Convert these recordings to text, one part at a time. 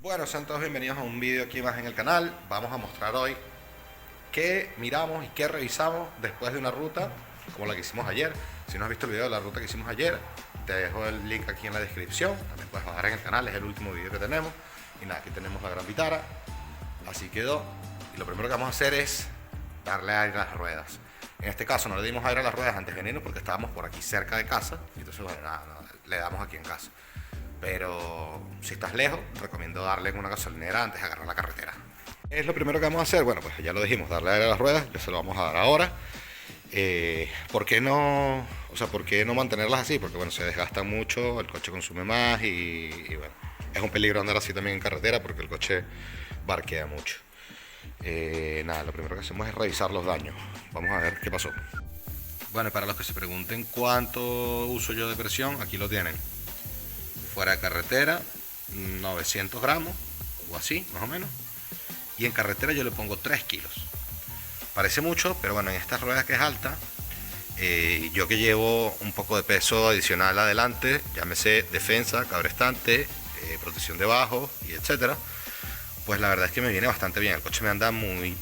Bueno, sean todos bienvenidos a un vídeo aquí más en el canal. Vamos a mostrar hoy qué miramos y qué revisamos después de una ruta como la que hicimos ayer. Si no has visto el video de la ruta que hicimos ayer, te dejo el link aquí en la descripción. También puedes bajar en el canal, es el último vídeo que tenemos. Y nada, aquí tenemos la Gran Vitara. Así quedó. Y lo primero que vamos a hacer es darle aire a las ruedas. En este caso no le dimos aire a las ruedas antes de venir porque estábamos por aquí cerca de casa. Entonces bueno, nada, le damos aquí en casa. Pero si estás lejos, recomiendo darle en una gasolinera antes de agarrar la carretera. ¿Qué es lo primero que vamos a hacer? Bueno, pues ya lo dijimos, darle aire a las ruedas, ya se lo vamos a dar ahora. ¿Por qué no? O sea, ¿por qué no mantenerlas así? Porque bueno, se desgastan mucho, el coche consume más y bueno, es un peligro andar así también en carretera porque el coche barquea mucho. Nada, lo primero que hacemos es revisar los daños. Vamos a ver qué pasó. Bueno, para los que se pregunten cuánto uso yo de presión, aquí lo tienen. Fuera de carretera, 900 gramos o así, más o menos. Y en carretera yo le pongo 3 kilos. Parece mucho, pero bueno, en estas ruedas que es alta, yo que llevo un poco de peso adicional adelante, llámese defensa, cabrestante, protección de bajo y etcétera, pues la verdad es que me viene bastante bien. El coche me anda muy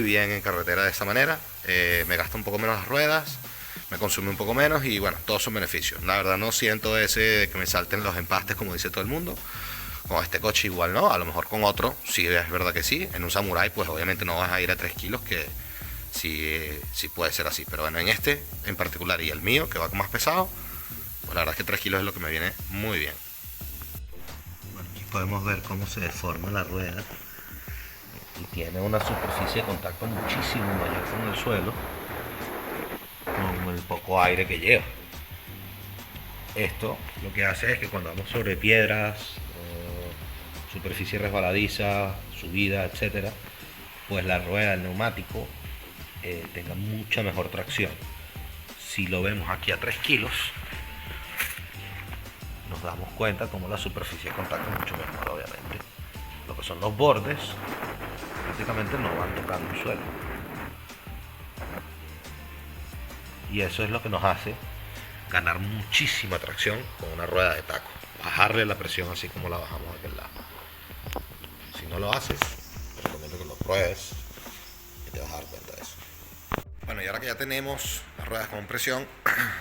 bien en carretera de esa manera. Me gasta un poco menos las ruedas, me consume un poco menos y bueno, todos son beneficios. La verdad no siento ese de que me salten los empastes como dice todo el mundo. Con este coche igual no, a lo mejor con otro sí es verdad que sí. En un Samurai pues obviamente no vas a ir a 3 kilos, que sí puede ser así. Pero bueno, en este en particular y el mío que va con más pesado, pues la verdad es que 3 kilos es lo que me viene muy bien. Bueno, aquí podemos ver cómo se deforma la rueda. Y tiene una superficie de contacto muchísimo mayor con el suelo, con el poco aire que lleva. Esto lo que hace es que cuando vamos sobre piedras, superficie resbaladiza, subida, etcétera, pues la rueda, el neumático, tenga mucha mejor tracción. Si lo vemos aquí a 3 kilos, nos damos cuenta como la superficie de contacto es mucho mejor, obviamente. Lo que son los bordes prácticamente no van tocando el suelo. Y eso es lo que nos hace ganar muchísima tracción con una rueda de taco. Bajarle la presión así como la bajamos de aquel lado. Si no lo haces, te recomiendo que lo pruebes y te vas a dar cuenta de eso. Bueno, y ahora que ya tenemos las ruedas con presión,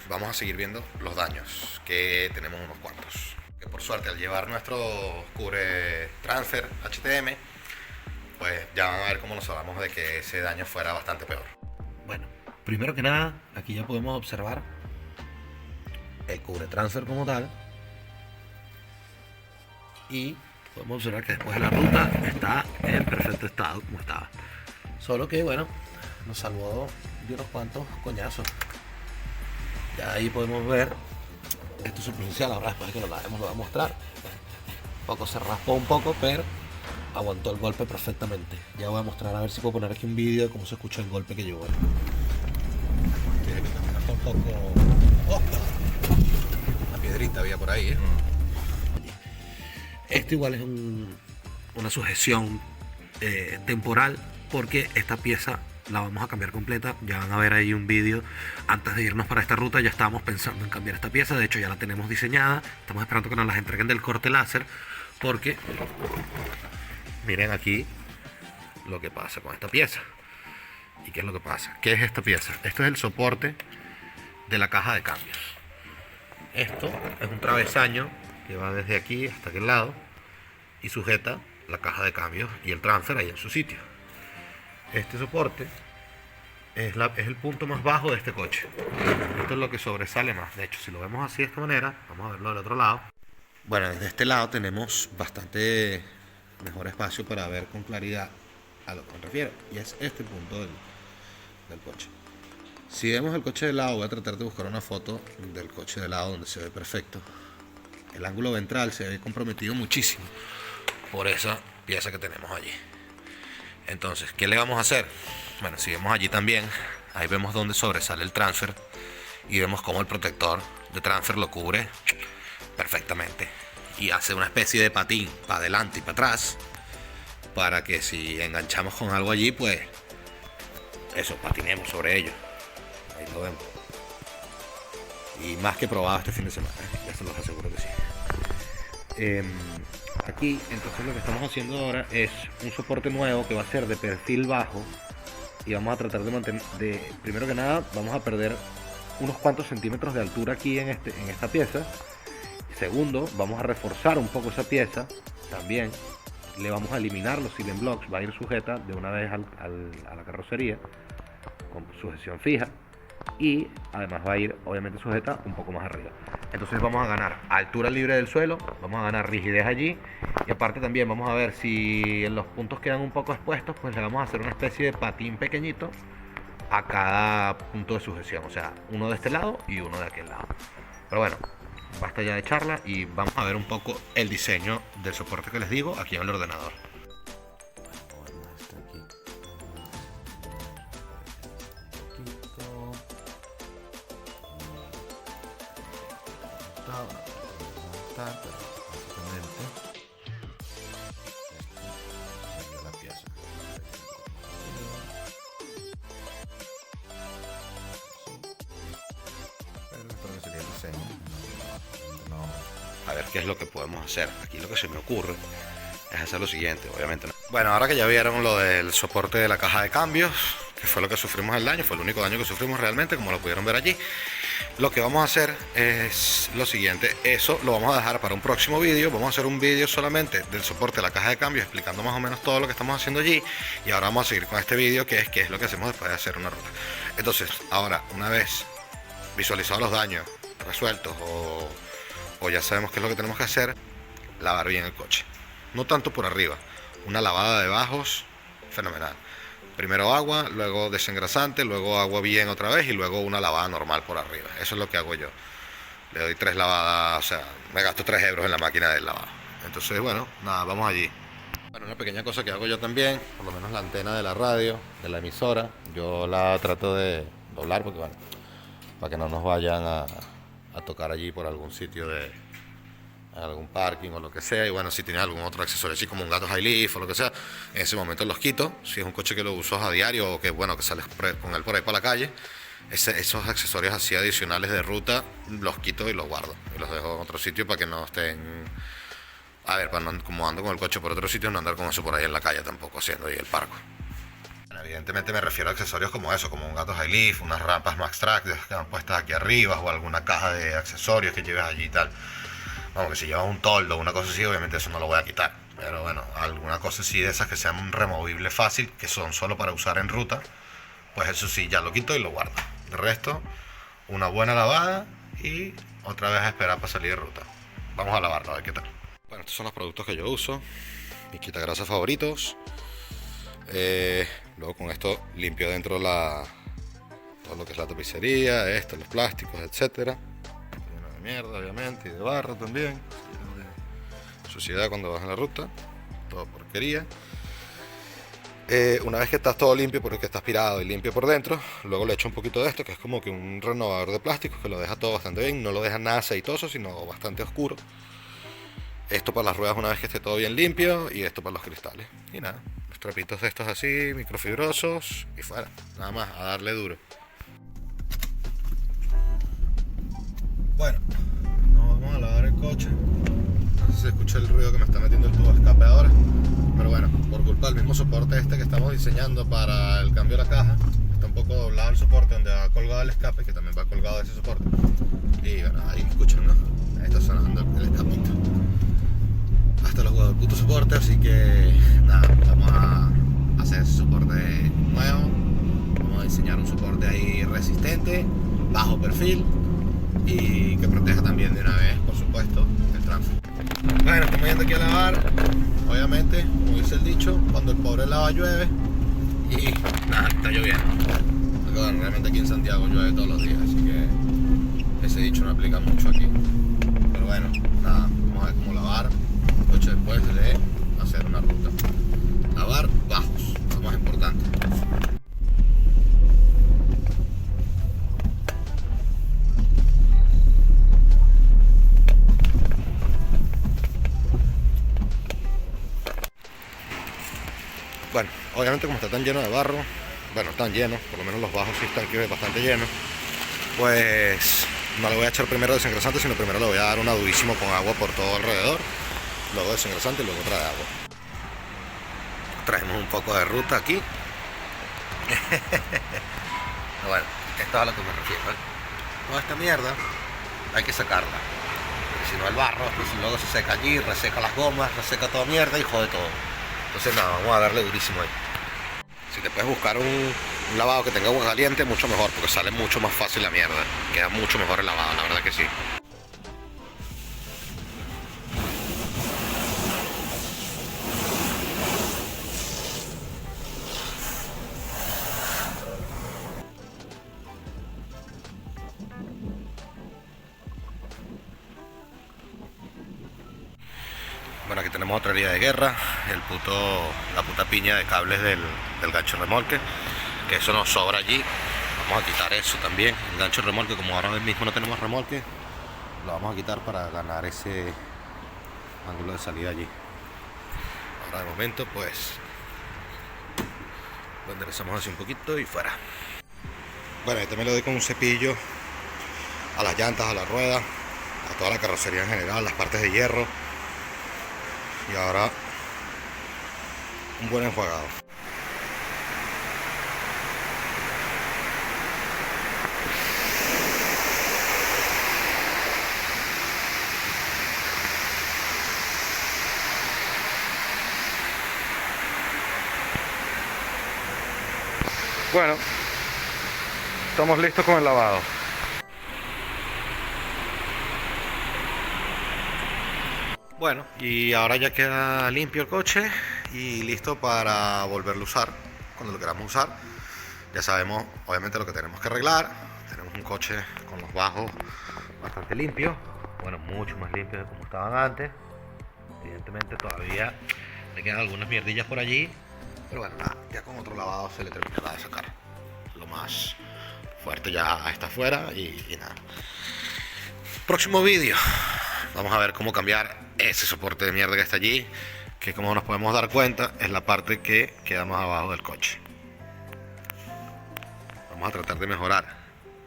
vamos a seguir viendo los daños, que tenemos unos cuantos. Que por suerte al llevar nuestro cubre transfer HTM, pues ya van a ver cómo nos hablamos de que ese daño fuera bastante peor. Bueno, primero que nada, aquí ya podemos observar el cubre transfer como tal. Y podemos observar que después de la ruta está en perfecto estado como estaba. Solo que bueno, nos salvó de unos cuantos coñazos. Ya ahí podemos ver, esto es superficial, ahora después de que lo lavemos lo voy a mostrar. Un poco se raspó un poco, pero aguantó el golpe perfectamente. Ya voy a mostrar, a ver si puedo poner aquí un vídeo de cómo se escucha el golpe que llevó. Un poco... ¡Oh! Una piedrita había por ahí, Esto igual es una sujeción temporal, porque esta pieza la vamos a cambiar completa. Ya van a ver ahí un vídeo. Antes de irnos para esta ruta ya estábamos pensando en cambiar esta pieza. De hecho ya la tenemos diseñada. Estamos esperando que nos las entreguen del corte láser, porque miren aquí lo que pasa con esta pieza. ¿Y qué es lo que pasa? ¿Qué es esta pieza? Esto es el soporte de la caja de cambios. Esto es un travesaño que va desde aquí hasta aquel lado y sujeta la caja de cambios y el transfer ahí en su sitio. Este soporte es el punto más bajo de este coche. Esto es lo que sobresale más. De hecho, si lo vemos así de esta manera, vamos a verlo del otro lado. Bueno, desde este lado tenemos bastante mejor espacio para ver con claridad a lo que me refiero, y es este punto del coche. Si vemos el coche de lado, voy a tratar de buscar una foto del coche de lado donde se ve perfecto. El ángulo ventral se ve comprometido muchísimo por esa pieza que tenemos allí. Entonces, ¿qué le vamos a hacer? Bueno, si vemos allí también, ahí vemos donde sobresale el transfer y vemos cómo el protector de transfer lo cubre perfectamente y hace una especie de patín para adelante y para atrás, para que si enganchamos con algo allí, pues eso, patinemos sobre ello. Ahí lo vemos. Y más que probado este fin de semana, ya se los aseguro que sí. aquí. Entonces lo que estamos haciendo ahora es un soporte nuevo que va a ser de perfil bajo y vamos a tratar de mantener, primero que nada vamos a perder unos cuantos centímetros de altura aquí en esta pieza. Segundo, vamos a reforzar un poco esa pieza también. Le vamos a eliminar los ceiling blocks, va a ir sujeta de una vez a la carrocería con sujeción fija, y además va a ir obviamente sujeta un poco más arriba. Entonces vamos a ganar altura libre del suelo, vamos a ganar rigidez allí, y aparte también vamos a ver si en los puntos quedan un poco expuestos, pues le vamos a hacer una especie de patín pequeñito a cada punto de sujeción, o sea, uno de este lado y uno de aquel lado. Pero bueno, basta ya de charla y vamos a ver un poco el diseño del soporte que les digo aquí en el ordenador. A ver qué es lo que podemos hacer. Aquí lo que se me ocurre es hacer lo siguiente, obviamente. Bueno, ahora que ya vieron lo del soporte de la caja de cambios, que fue lo que sufrimos el daño, fue el único daño que sufrimos realmente, como lo pudieron ver allí. Lo que vamos a hacer es lo siguiente, eso lo vamos a dejar para un próximo vídeo. Vamos a hacer un vídeo solamente del soporte de la caja de cambios, explicando más o menos todo lo que estamos haciendo allí. Y ahora vamos a seguir con este vídeo, que es qué es lo que hacemos después de hacer una ruta. Entonces, ahora, una vez visualizados los daños resueltos o ya sabemos qué es lo que tenemos que hacer, lavar bien el coche. No tanto por arriba, una lavada de bajos fenomenal. Primero agua, luego desengrasante, luego agua bien otra vez y luego una lavada normal por arriba. Eso es lo que hago yo. Le doy 3 lavadas, o sea, me gasto 3 euros en la máquina del lavado. Entonces, bueno, nada, vamos allí. Bueno, una pequeña cosa que hago yo también, por lo menos la antena de la radio, de la emisora, yo la trato de doblar porque, bueno, para que no nos vayan a tocar allí por algún sitio en algún parking o lo que sea. Y bueno, si tienes algún otro accesorio así como un gato high lift o lo que sea, en ese momento los quito. Si es un coche que lo usas a diario o que bueno, que sales con él por ahí para la calle, esos accesorios así adicionales de ruta los quito y los guardo y los dejo en otro sitio para que no estén, a ver, para no, como ando con el coche por otro sitio, no andar con eso por ahí en la calle tampoco, haciendo ahí el parco. Evidentemente me refiero a accesorios como eso, como un gato high lift, unas rampas Max Track que van puestas aquí arriba, o alguna caja de accesorios que lleves allí y tal. Vamos, que si llevas un toldo o una cosa así, obviamente eso no lo voy a quitar. Pero bueno, alguna cosa así de esas que sean removibles fácil, que son solo para usar en ruta, pues eso sí, ya lo quito y lo guardo. De resto, una buena lavada y otra vez a esperar para salir de ruta. Vamos a lavarlo, a ver qué tal. Bueno, estos son los productos que yo uso, mis quitagrasas favoritos. Luego con esto limpio dentro todo lo que es la tapicería, los plásticos, etcétera. Lleno de mierda, obviamente, y de barro también, de suciedad cuando vas en la ruta, todo porquería. Una vez que estás todo limpio, porque está aspirado y limpio por dentro, luego le echo un poquito de esto, que es como que un renovador de plásticos que lo deja todo bastante bien, no lo deja nada aceitoso, sino bastante oscuro. Esto para las ruedas una vez que esté todo bien limpio, y esto para los cristales. Y nada, los trapitos de estos así, microfibrosos, y fuera, nada más, a darle duro. Bueno, nos vamos a lavar el coche. No sé si se escucha el ruido que me está metiendo el tubo de escape ahora, pero bueno, por culpa del mismo soporte este que estamos diseñando para el cambio de la caja, está un poco doblado el soporte donde va colgado el escape, que también va colgado de ese soporte. Y bueno, ahí escuchan, ¿no? Ahí está sonando el escapito. Hasta los huevos del puto soporte, así que nada, vamos a hacer ese soporte nuevo. Vamos a diseñar un soporte ahí resistente, bajo perfil y que proteja también de una vez, por supuesto, el tránsito. Bueno, estamos yendo aquí a lavar, obviamente, como dice el dicho, cuando el pobre lava llueve y nada, está lloviendo. Porque bueno, realmente aquí en Santiago llueve todos los días, así que ese dicho no aplica mucho aquí. Pero bueno, nada, vamos a ver cómo lavar el coche después de hacer una ruta. Lavar bajos, lo más importante. Bueno, obviamente como está tan lleno de barro, bueno, tan lleno, por lo menos los bajos sí están aquí bastante llenos, pues no le voy a echar primero desengrasante, sino primero le voy a dar una durísimo con agua por todo alrededor luego desengrasante y luego otra de agua. Traemos un poco de ruta aquí. Bueno, esto es a lo que me refiero, ¿eh? Toda esta mierda hay que sacarla, porque si no el barro entonces luego se seca allí, reseca las gomas, reseca toda mierda y jode todo. Entonces nada, vamos a darle durísimo ahí. Si te puedes buscar un lavado que tenga agua caliente, mucho mejor, porque sale mucho más fácil la mierda. Queda mucho mejor el lavado, la verdad que sí. Bueno, aquí tenemos otra herida de guerra, la puta piña de cables del gancho remolque, que eso nos sobra allí. Vamos a quitar eso también, el gancho remolque, como ahora mismo no tenemos remolque, lo vamos a quitar para ganar ese ángulo de salida allí. Ahora de momento pues lo enderezamos así un poquito y fuera. Bueno, ahí también le doy con un cepillo a las llantas, a la rueda, a toda la carrocería en general, las partes de hierro. Y ahora un buen enjuagado. Bueno, estamos listos con el lavado. Bueno, y ahora ya queda limpio el coche y listo para volverlo a usar cuando lo queramos usar. Ya sabemos obviamente lo que tenemos que arreglar. Tenemos un coche con los bajos bastante limpios, bueno, mucho más limpios de como estaban antes. Evidentemente todavía le quedan algunas mierdillas por allí, pero bueno, nada, ya con otro lavado se le terminará de sacar. Lo más fuerte ya está afuera y nada. Próximo vídeo. Vamos a ver cómo cambiar ese soporte de mierda que está allí, que como nos podemos dar cuenta es la parte que queda más abajo del coche. Vamos a tratar de mejorar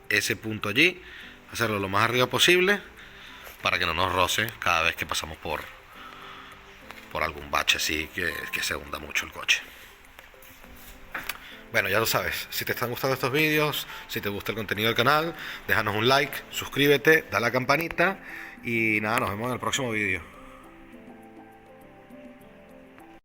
ese punto allí, hacerlo lo más arriba posible para que no nos roce cada vez que pasamos por algún bache así que se hunda mucho el coche. Bueno, ya lo sabes, si te están gustando estos vídeos, si te gusta el contenido del canal, déjanos un like, suscríbete, dale a la campanita y nada, nos vemos en el próximo vídeo.